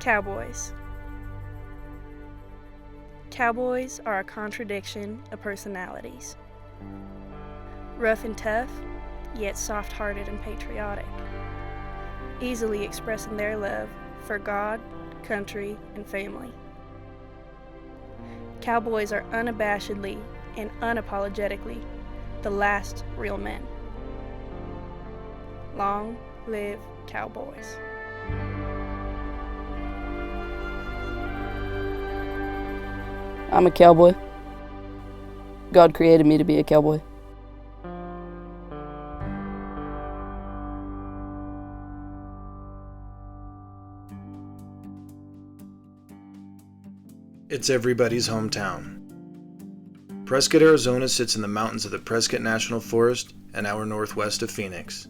Cowboys. Cowboys are a contradiction of personalities. Rough and tough, yet soft-hearted and patriotic, easily expressing their love for God, country, and family. Cowboys are unabashedly and unapologetically the last real men. Long live Cowboys. I'm a cowboy. God created me to be a cowboy. It's everybody's hometown. Prescott, Arizona sits in the mountains of the Prescott National Forest, an hour northwest of Phoenix.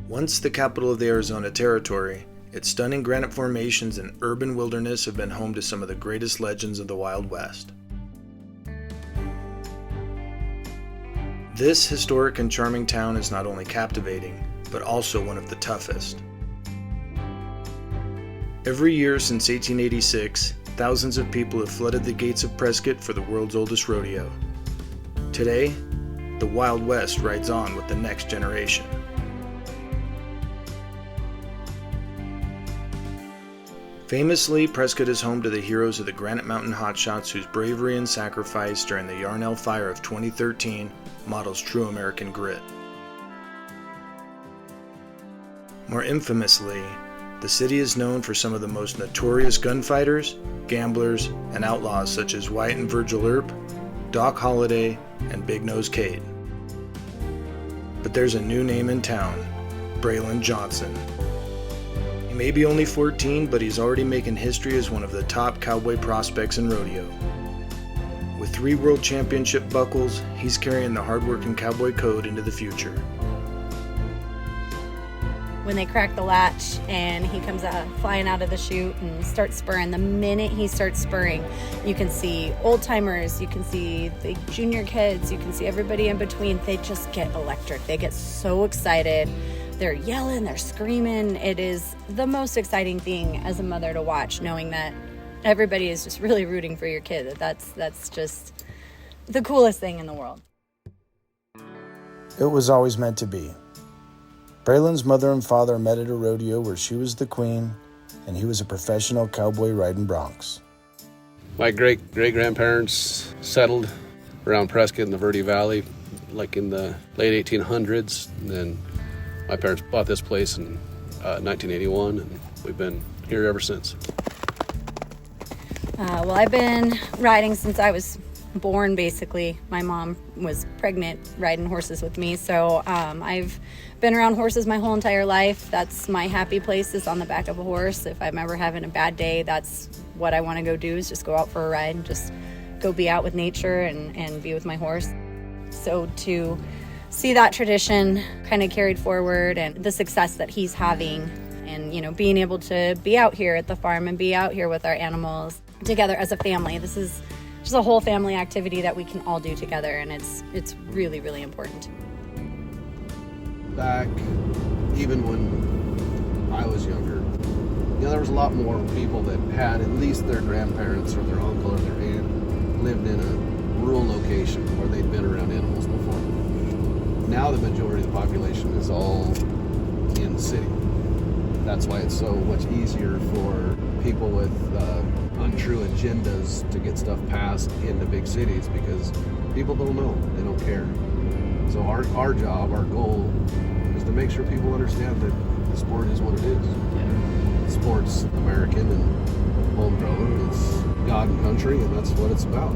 Once the capital of the Arizona Territory, its stunning granite formations and urban wilderness have been home to some of the greatest legends of the Wild West. This historic and charming town is not only captivating, but also one of the toughest. Every year since 1886, thousands of people have flooded the gates of Prescott for the world's oldest rodeo. Today, the Wild West rides on with the next generation. Famously, Prescott is home to the heroes of the Granite Mountain Hotshots whose bravery and sacrifice during the Yarnell Fire of 2013 models true American grit. More infamously, the city is known for some of the most notorious gunfighters, gamblers, and outlaws such as Wyatt and Virgil Earp, Doc Holliday, and Big Nose Kate. But there's a new name in town, Braylon Johnson. He may be only 14, but he's already making history as one of the top cowboy prospects in rodeo. With 3 world championship buckles, he's carrying the hard-working cowboy code into the future. When they crack the latch and he comes flying out of the chute and starts spurring, the minute he starts spurring, you can see old timers, you can see the junior kids, you can see everybody in between. They just get electric. They get so excited. They're yelling, they're screaming. It is the most exciting thing as a mother to watch, knowing that everybody is just really rooting for your kid. That's just the coolest thing in the world. It was always meant to be. Braylon's mother and father met at a rodeo where she was the queen and he was a professional cowboy riding broncs. My great-grandparents settled around Prescott in the Verde Valley like in the late 1800s. And then my parents bought this place in 1981 and we've been here ever since. Well, I've been riding since I was born, basically. My mom was pregnant riding horses with me, so I've been around horses my whole entire life. That's my happy place, is on the back of a horse. If I'm ever having a bad day, that's what I want to go do, is just go out for a ride and just go be out with nature and be with my horse. So to see that tradition kind of carried forward and the success that he's having, and being able to be out here at the farm and be out here with our animals together as a family. This is just a whole family activity that we can all do together, and it's really, really important. Back, even when I was younger, there was a lot more people that had at least their grandparents or their uncle or their aunt lived in a rural location where they'd been around animals before. Now the majority of the population is all in the city. That's why it's so much easier for people with untrue agendas to get stuff passed into big cities, because people don't know, they don't care. So our job, our goal, is to make sure people understand that the sport is what it is. Yeah. The sport's American and homegrown. It's God and country, and that's what it's about.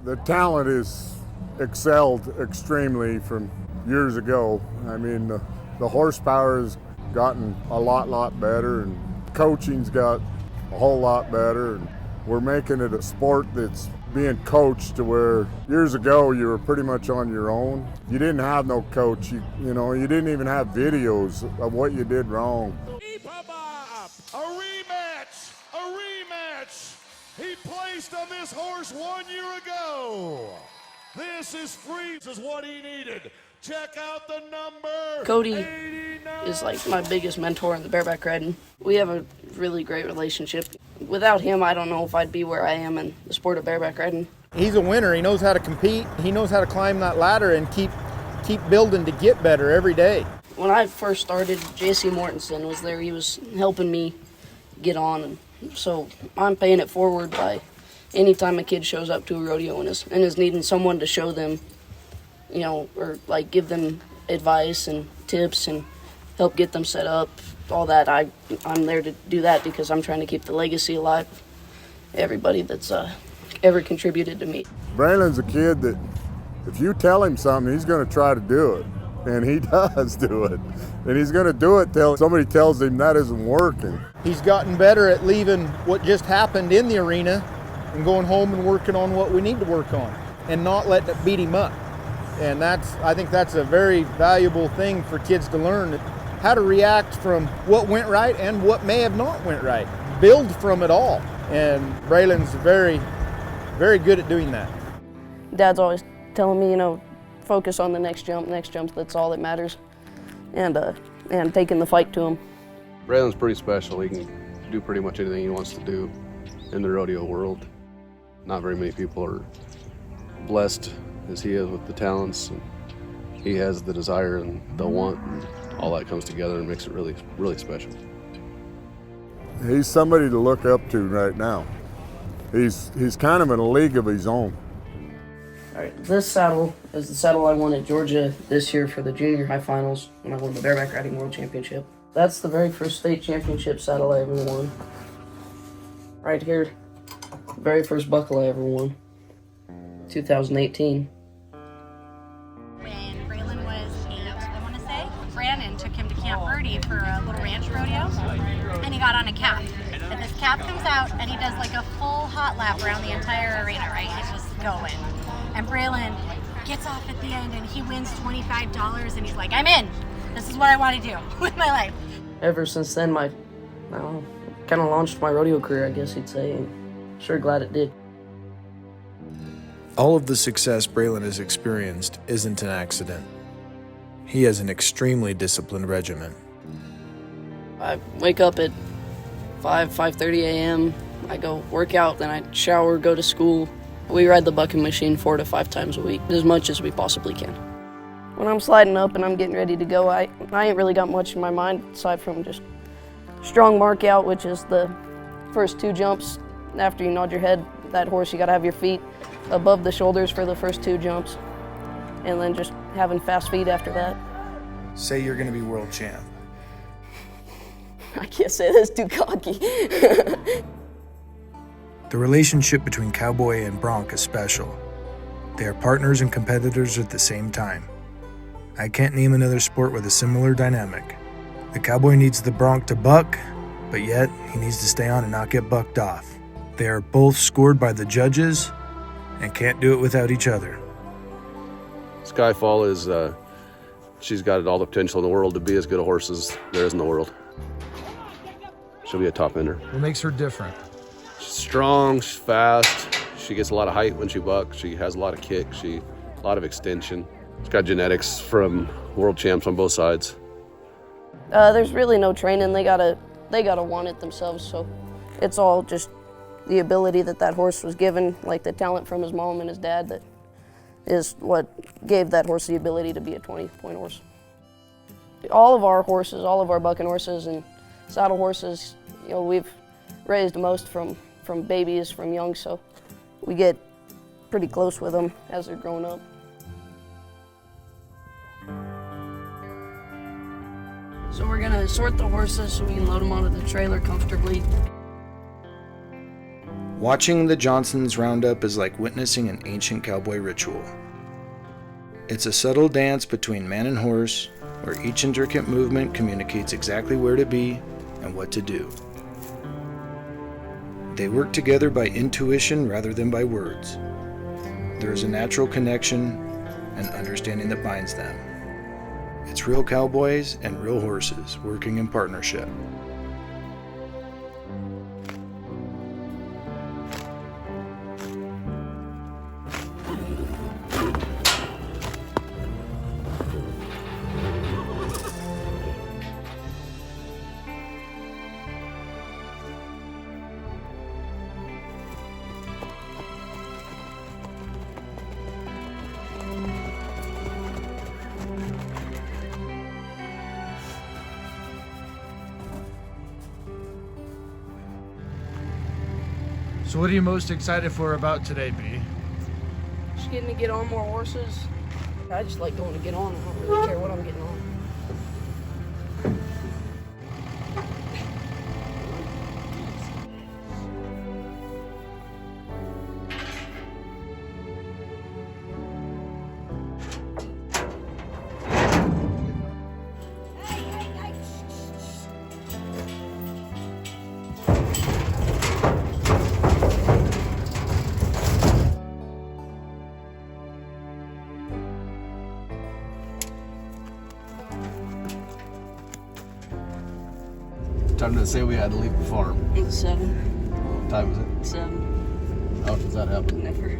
The talent is excelled extremely from years ago. I mean, the horsepower has gotten a lot better, and coaching's got a whole lot better, and we're making it a sport that's being coached to where years ago you were pretty much on your own. You didn't have no coach. You didn't even have videos of what you did wrong. A rematch. He placed on this horse 1 year ago. This is free. This is what he needed. Check out the number. Cody 89. is like my biggest mentor in the bareback riding. We have a really great relationship. Without him, I don't know if I'd be where I am in the sport of bareback riding. He's a winner. He knows how to compete. He knows how to climb that ladder and keep building to get better every day. When I first started, J.C. Mortensen was there. He was helping me get on, and so I'm paying it forward by anytime a kid shows up to a rodeo and is needing someone to show them, you know, or like give them advice and tips and help get them set up, all that. I'm there to do that because I'm trying to keep the legacy alive. Everybody that's ever contributed to me. Braylon's a kid that if you tell him something, he's going to try to do it. And he does do it. And he's going to do it till somebody tells him that isn't working. He's gotten better at leaving what just happened in the arena and going home and working on what we need to work on and not letting it beat him up. And I think that's a very valuable thing for kids to learn, how to react from what went right and what may have not went right. Build from it all. And Braylon's very, very good at doing that. Dad's always telling me, you know, focus on the next jump, that's all that matters. And taking the fight to him. Braylon's pretty special. He can do pretty much anything he wants to do in the rodeo world. Not very many people are blessed as he is with the talents. And he has the desire and the want, and all that comes together and makes it really, really special. He's somebody to look up to right now. He's kind of in a league of his own. All right, this saddle is the saddle I won at Georgia this year for the junior high finals when I won the bareback riding world championship. That's the very first state championship saddle I ever won. Right here, very first buckle I ever won, 2018. When Braylon was 8, I want to say, Branden took him to Camp Birdie for a little ranch rodeo, and he got on a calf. And this calf comes out, and he does like a full hot lap around the entire arena, right? He's just going. And Braylon gets off at the end, and he wins $25, and he's like, I'm in. This is what I want to do with my life. Ever since then, kind of launched my rodeo career, I guess you'd say, and sure glad it did. All of the success Braylon has experienced isn't an accident. He has an extremely disciplined regimen. I wake up at 5:30 a.m. I go work out, then I shower, go to school. We ride the bucking machine 4 to 5 times a week, as much as we possibly can. When I'm sliding up and I'm getting ready to go, I ain't really got much in my mind aside from just strong mark out, which is the first 2 jumps. After you nod your head, that horse, you gotta have your feet above the shoulders for the first 2 jumps, and then just having fast feet after that. Say you're gonna be world champ. I can't say that's too cocky. The relationship between Cowboy and Bronc is special. They are partners and competitors at the same time. I can't name another sport with a similar dynamic. The Cowboy needs the Bronc to buck, but yet he needs to stay on and not get bucked off. They are both scored by the judges and can't do it without each other. Skyfall is, she's got all the potential in the world to be as good a horse as there is in the world. She'll be a top ender. What makes her different? She's strong, she's fast, she gets a lot of height when she bucks, she has a lot of kick, a lot of extension. She's got genetics from world champs on both sides. There's really no training. They gotta want it themselves, so it's all just the ability that horse was given, like the talent from his mom and his dad, that is what gave that horse the ability to be a 20-point horse. All of our horses, all of our bucking horses and saddle horses, you know, we've raised most from babies, from young, so we get pretty close with them as they're growing up. So we're gonna sort the horses so we can load them onto the trailer comfortably. Watching the Johnsons round up is like witnessing an ancient cowboy ritual. It's a subtle dance between man and horse, where each intricate movement communicates exactly where to be and what to do. They work together by intuition rather than by words. There is a natural connection and understanding that binds them. It's real cowboys and real horses working in partnership. So what are you most excited for about today, B? Just getting to get on more horses. I just like going to get on. I don't really care what I'm getting on. Time to say we had to leave the farm. It's 7. What time is it? 7. How does that happen? Never.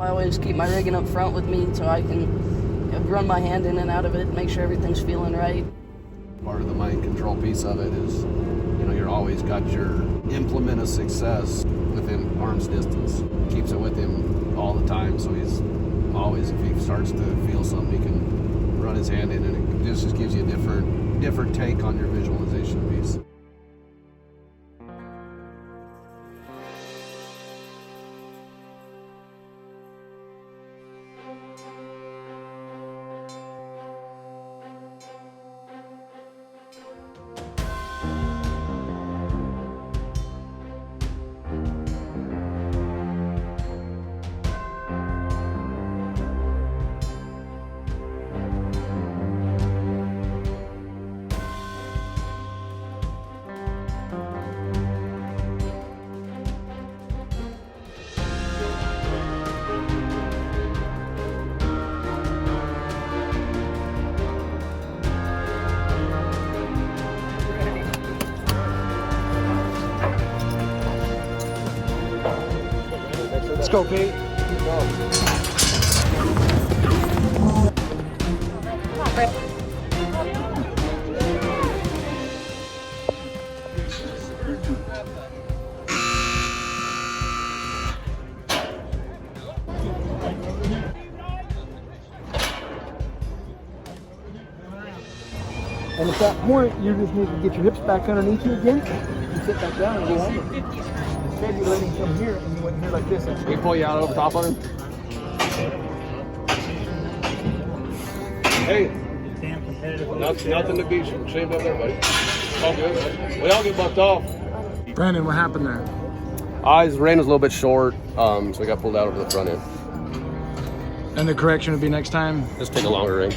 I always keep my rigging up front with me so I can run my hand in and out of it, make sure everything's feeling right. Part of the mind control piece of it is, you're always got your implement of success within arm's distance. Keeps it with him all the time, so he's always, if he starts to feel something, he can run his hand in, and it just gives you a different take on your visualization piece. Let's go, Pete. And at that point, you just need to get your hips back underneath you again and sit back down and go home. Instead, you let him come here and you went here like this. We pull you out over top on him. Hey, nothing to be ashamed of there, buddy. It's all good. We all get bucked off. Branden, what happened there? His rein was a little bit short, so we got pulled out over the front end. And the correction would be next time? Just take a longer rein.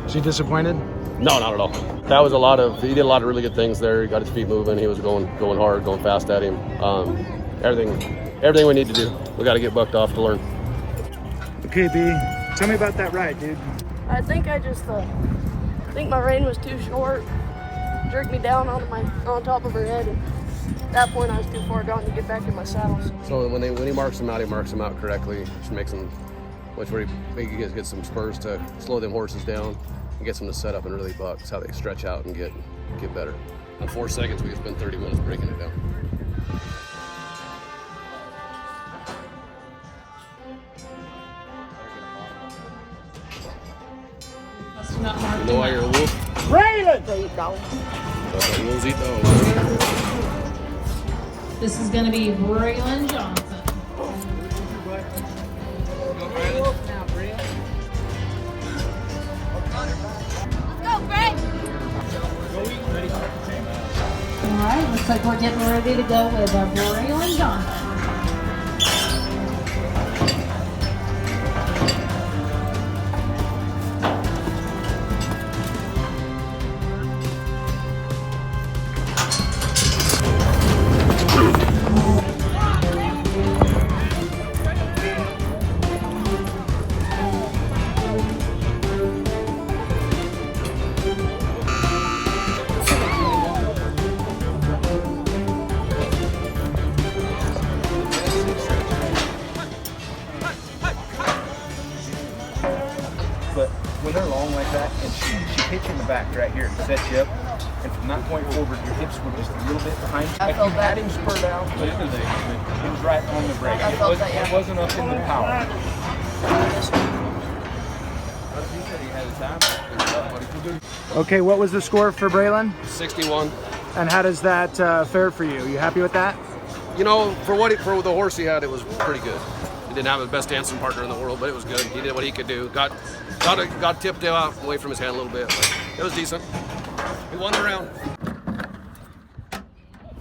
Is he disappointed? No, not at all. That was he did a lot of really good things there. He got his feet moving. He was going hard, going fast at him. Everything we need to do. We got to get bucked off to learn. Okay, B, tell me about that ride, dude. I think I think my rein was too short. Jerked me down on top of her head, and at that point I was too far gone to get back in my saddle. So when he marks them out, he marks them out correctly. Just makes them, where he gets some spurs to slow them horses down and gets them to set up and really buck. That's how they stretch out and get better. In 4 seconds, we can spend 30 minutes breaking it down. You know why you're a wolf? Braylon! Wolves eat dogs. This is going to be Braylon Johnson. All right, looks like we're getting ready to go with Braylon Johnson. But when they're long like that, and she hits you in the back right here and sets you up, and from that point forward, your hips were just a little bit behind. If you had him spurred out, it was right on the brake. It wasn't up in the power. Okay, what was the score for Braylon? 61. And how does that fare for you? You happy with that? You know, for the horse he had, it was pretty good. He didn't have the best dancing partner in the world, but it was good. He did what he could do. Got tipped out away from his hand a little bit, but it was decent. He won the round.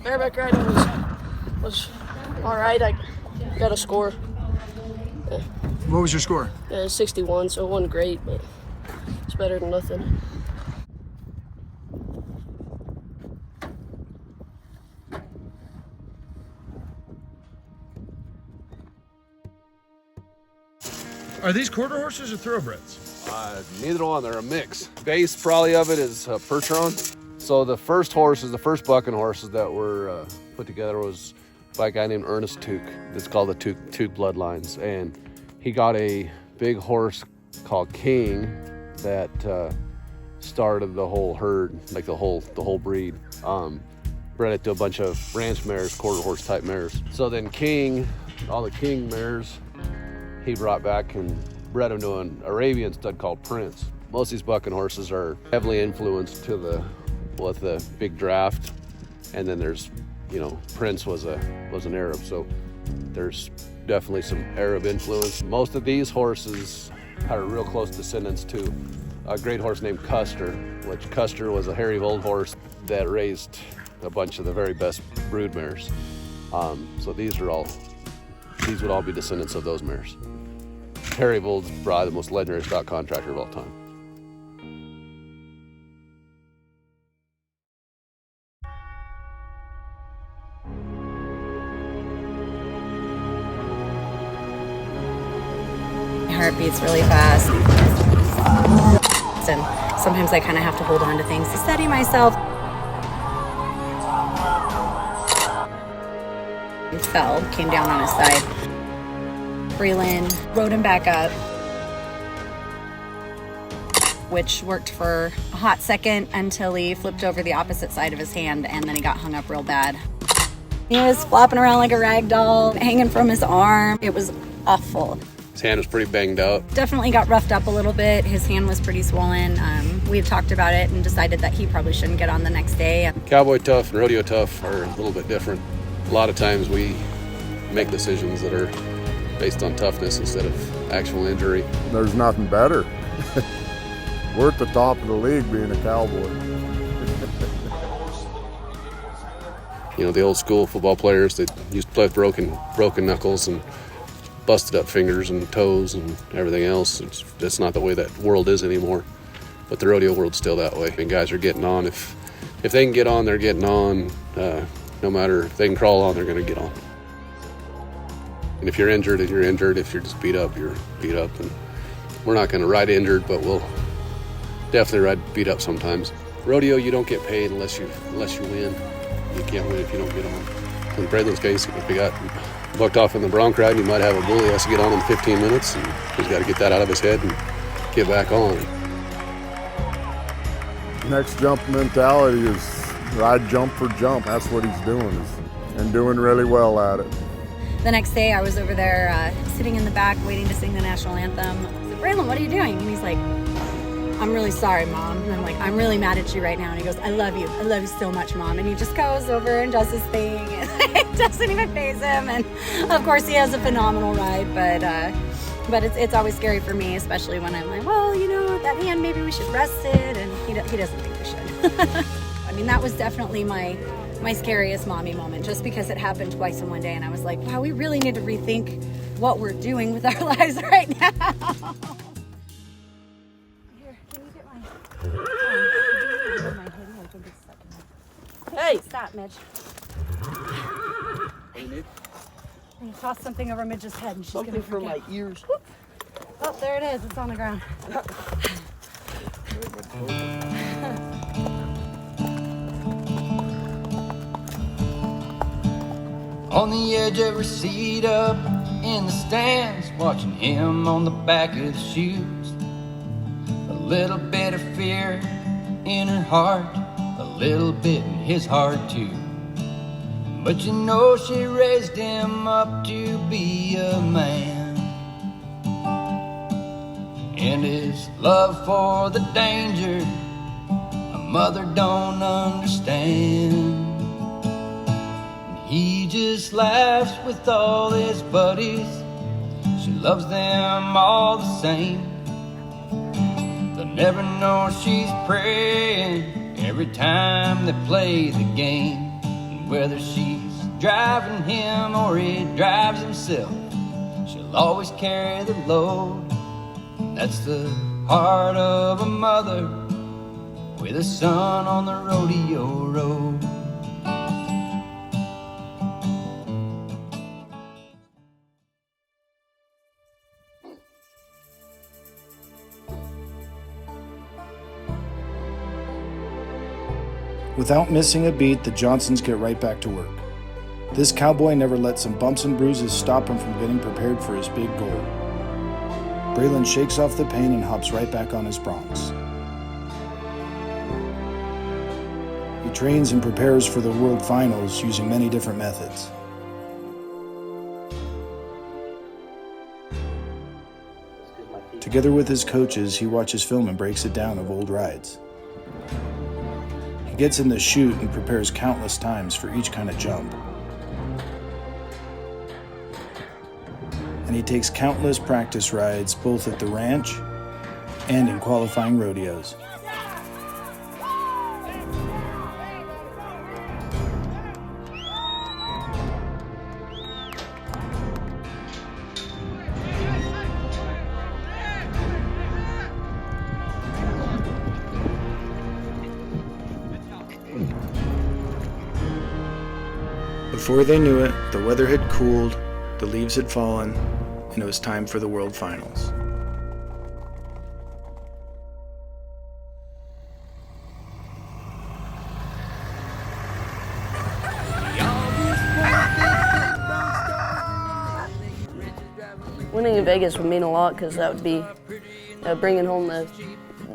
Bareback riding was all right. I got a score. What was your score? 61, so it wasn't great, but it's better than nothing. Are these quarter horses or thoroughbreds? Neither one. They're a mix. Base probably of it is Percheron. So the first bucking horses that were put together was by a guy named Ernest Tuke. It's called the Tuke Bloodlines, and he got a big horse called King that started the whole herd, like the whole breed. Bred it to a bunch of ranch mares, quarter horse type mares. So then King, all the King mares, he brought back and bred them to an Arabian stud called Prince. Most of these bucking horses are heavily influenced with the big draft, and then there's, Prince was an Arab, so there's definitely some Arab influence. Most of these horses are real close descendants to a great horse named Custer, which Custer was a hairy old horse that raised a bunch of the very best brood mares. So these would all be descendants of those mares. Harry Vold's probably the most legendary stock contractor of all time. My heart beats really fast. And sometimes I kind of have to hold on to things to steady myself. He fell, came down on his side. Braylon rode him back up, which worked for a hot second until he flipped over the opposite side of his hand, and then he got hung up real bad. He was flopping around like a rag doll, hanging from his arm. It was awful. His hand was pretty banged up. Definitely got roughed up a little bit. His hand was pretty swollen. We've talked about it and decided that he probably shouldn't get on the next day. Cowboy tough and rodeo tough are a little bit different. A lot of times we make decisions that are based on toughness instead of actual injury. There's nothing better. We're at the top of the league being a cowboy. The old school football players that used to play with broken knuckles and busted up fingers and toes and everything else. That's not the way that world is anymore. But the rodeo world's still that way. And guys are getting on. If they can get on, they're getting on. No matter if they can crawl on, they're going to get on. And if you're injured, you're injured. If you're just beat up, you're beat up. And we're not going to ride injured, but we'll definitely ride beat up sometimes. Rodeo, you don't get paid unless you win. You can't win if you don't get on. In Braylon's case, if he got bucked off in the Bronc ride, he might have a bull. He has to get on in 15 minutes, and he's got to get that out of his head and get back on. Next jump mentality is ride jump for jump. That's what he's doing, and doing really well at it. The next day I was over there sitting in the back waiting to sing the national anthem. I said, Braylon, what are you doing? And he's like, I'm really sorry, Mom. And I'm like, I'm really mad at you right now. And he goes, I love you so much, Mom. And he just goes over and does his thing, and it doesn't even faze him. And of course he has a phenomenal ride, but it's always scary for me, especially when I'm like, well, that hand, maybe we should rest it. And he doesn't think we should. I mean, that was definitely my scariest mommy moment, just because it happened twice in one day, and I was like, wow, we really need to rethink what we're doing with our lives right now. Here, can you get my hoodie? Hey, stop, Mitch. What do you need? I'm gonna toss something over Midge's head, and she's Something gonna for forget. my ears. Oh, there it is. It's on the ground. On the edge of her seat up in the stands, watching him on the back of the shoes. A little bit of fear in her heart, a little bit in his heart too. But she raised him up to be a man. And his love for the danger, a mother don't understand. rest with all his buddies. She loves them all the same. They'll never know she's praying every time they play the game. And whether she's driving him or he drives himself, she'll always carry the load. That's the heart of a mother with a son on the rodeo road. Without missing a beat, the Johnsons get right back to work. This cowboy never let some bumps and bruises stop him from getting prepared for his big goal. Braylon shakes off the pain and hops right back on his Broncs. He trains and prepares for the World Finals using many different methods. Together with his coaches, he watches film and breaks it down of old rides. He gets in the chute and prepares countless times for each kind of jump. And he takes countless practice rides both at the ranch and in qualifying rodeos. Before they knew it, the weather had cooled, the leaves had fallen, and it was time for the World Finals. Winning in Vegas would mean a lot because that would be bringing home the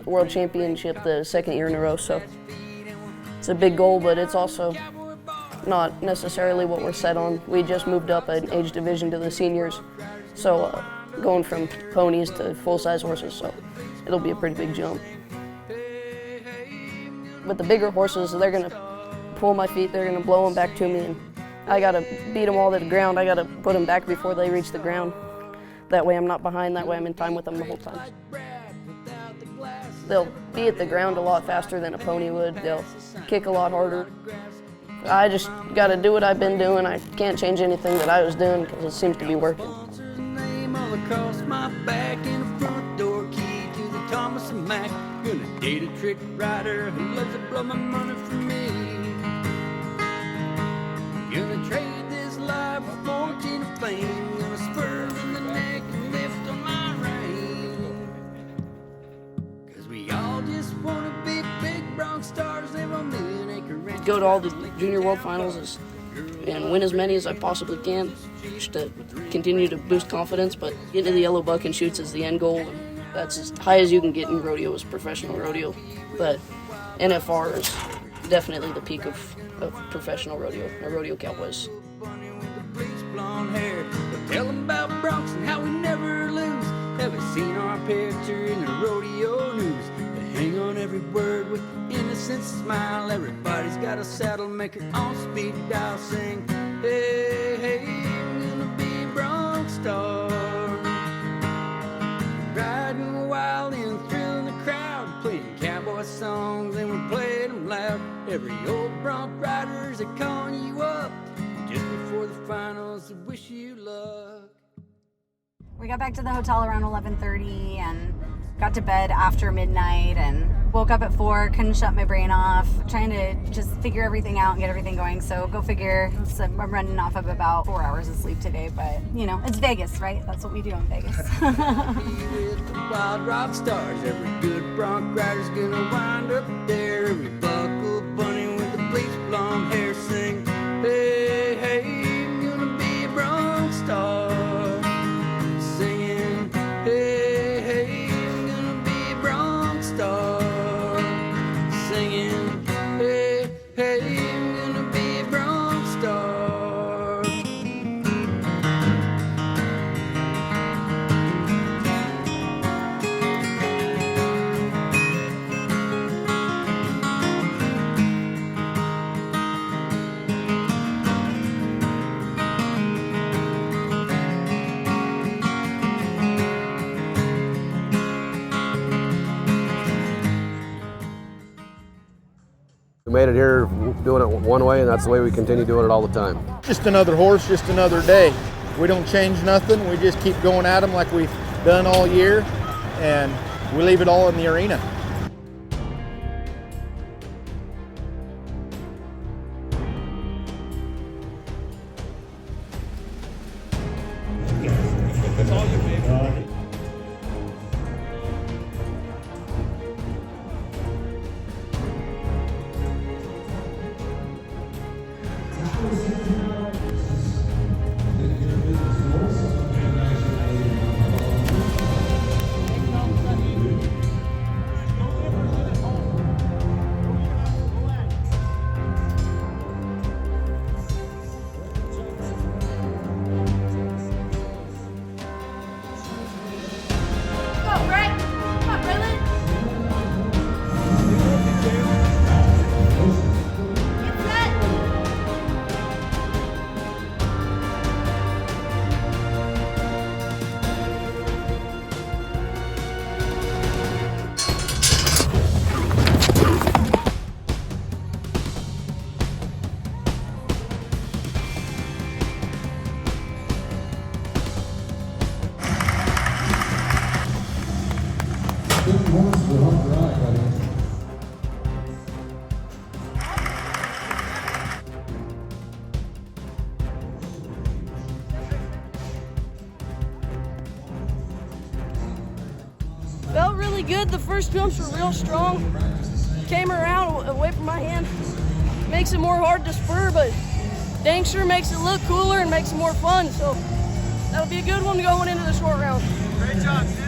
World Championship the second year in a row. So it's a big goal, but it's also not necessarily what we're set on. We just moved up an age division to the seniors, so going from ponies to full-size horses, so it'll be a pretty big jump. But the bigger horses, they're gonna pull my feet, they're gonna blow them back to me, and I gotta beat them all to the ground. I gotta put them back before they reach the ground. That way I'm not behind, that way I'm in time with them the whole time. They'll be at the ground a lot faster than a pony would. They'll kick a lot harder. I just got to do what I've been doing. I can't change anything that I was doing because it seems to be working. Across my back and a front door key to the Thomas and Mack. Gonna date a trick rider who loves to blow my money for me. Gonna trade this life for fortune and fame. Gonna spur in the neck and lift on my rein. Cause we all just wanna be big Bronc stars, live on million-acre ranch. Go to all the junior world finals and win as many as I possibly can, just to continue to boost confidence. But getting to the yellow buck and chutes is the end goal, and that's as high as you can get in rodeo as professional rodeo. But NFR is definitely the peak of professional rodeo, rodeo cowboys. Blonde hair, but tell them about Broncs and how we never lose. Haven't seen our picture in the rodeo news. They hang on every word with an innocent smile. Everybody's got a saddle maker on speed dial, sing, hey, hey, I'm gonna be a Bronc star. Riding wild and thrilling the crowd, playing cowboy songs and we're playing them loud. Every old Bronc rider's calling you up just before the finals to wish you luck. We got back to the hotel around 11:30 and got to bed after midnight and woke up at 4, couldn't shut my brain off, trying to just figure everything out and get everything going. So go figure, so I'm running off of about 4 hours of sleep today, but you know, it's Vegas, right? That's what we do in Vegas. With the wild rock stars, every good Bronc rider's gonna wind up there. Every buckle bunny with the bleached blonde hair, sing, hey, hey, I'm gonna be a Bronc star. Singing, hey, hey, I'm gonna be a Bronc star. Singing, hey, hey, I'm gonna be a Bronc star. made it here doing it one way, and that's the way we continue doing it all the time. Just another horse, just another day. We don't change nothing. We just keep going at them like we've done all year, and we leave it all in the arena. Felt really good. The first jumps were real strong. Came around away from my hand. Makes it more hard to spur, but dang sure makes it look cooler and makes it more fun. So that'll be a good one going into the short round. Great job, Sid.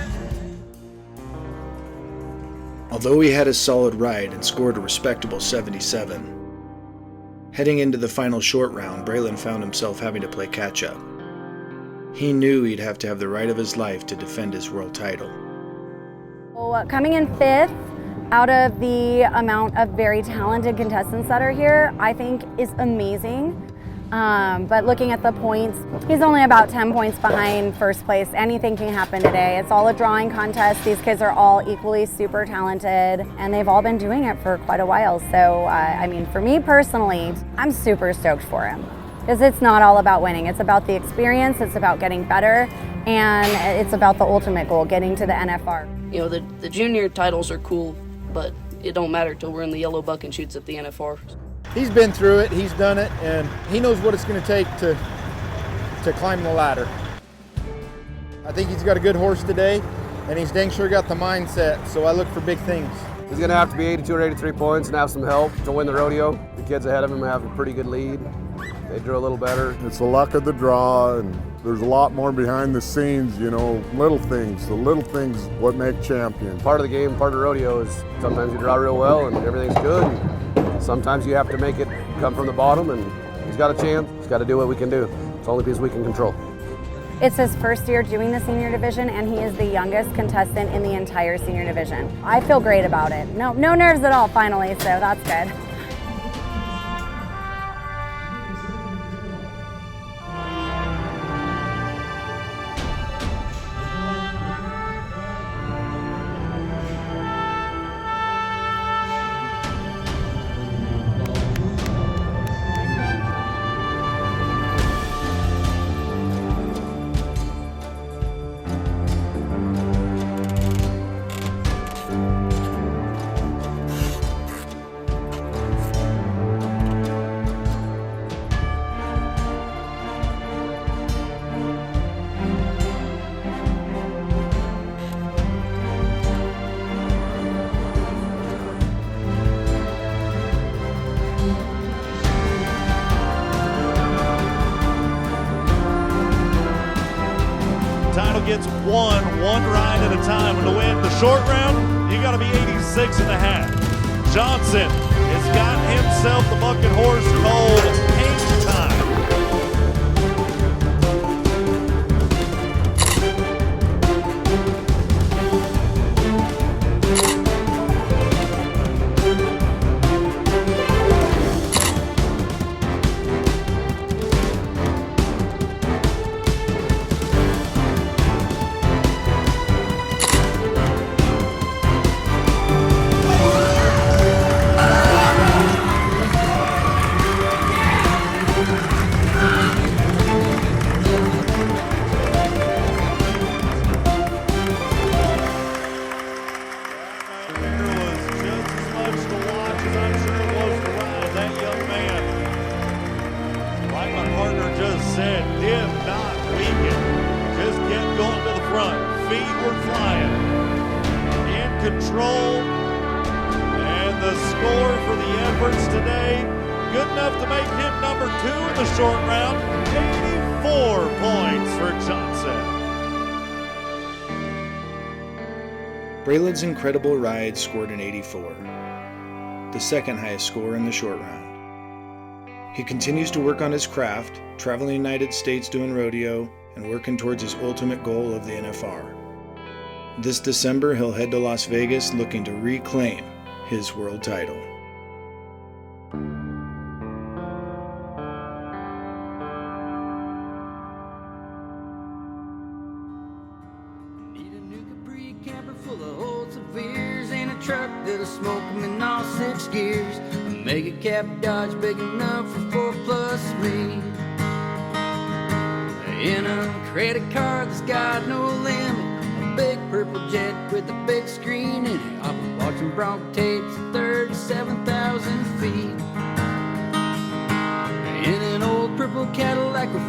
Although he had a solid ride and scored a respectable 77, heading into the final short round, Braylon found himself having to play catch-up. He knew he'd have to have the ride of his life to defend his world title. Well, coming in 5th out of the amount of very talented contestants that are here, I think is amazing. But looking at the points, he's only about 10 points behind first place. Anything can happen today. It's all a drawing contest. These kids are all equally super talented, and they've all been doing it for quite a while. So, I mean, for me personally, I'm super stoked for him. Because it's not all about winning. It's about the experience, it's about getting better, and it's about the ultimate goal, getting to the NFR. You know, the junior titles are cool, but it don't matter till we're in the yellow buck and shoots at the NFR. He's been through it, he's done it, and he knows what it's going to take to climb the ladder. I think he's got a good horse today, and he's dang sure got the mindset, so I look for big things. He's going to have to be 82 or 83 points and have some help to win the rodeo. The kids ahead of him have a pretty good lead. They drew a little better. It's the luck of the draw, and there's a lot more behind the scenes, you know, little things. The little things what make champions. Part of the game, part of the rodeo is sometimes you draw real well and everything's good. And sometimes you have to make it come from the bottom, and he's got a chance. He's got to do what we can do. It's the only piece we can control. It's his first year doing the senior division, and he is the youngest contestant in the entire senior division. I feel great about it. No nerves at all, finally, so that's good. Title gets one ride at a time. And to win the short round, you got to be 86 and a half. Johnson has got himself the bucket horse called Hang Time. efforts today. Good enough to make him number 2 in the short round. 84 points for Johnson. Braylon's incredible ride scored an 84, the second highest score in the short round. He continues to work on his craft, traveling the United States doing rodeo, and working towards his ultimate goal of the NFR. This December, he'll head to Las Vegas looking to reclaim his world title. Need a new Capri camper full of old Severes and a truck that'll smoke 'em in all 6 gears. A mega cab Dodge big enough for 4+ me. In a credit card that's got no limit. A big purple jet with a big screen in it. I've been watching Bronc tapes at 37,000 feet. In an old purple Cadillac with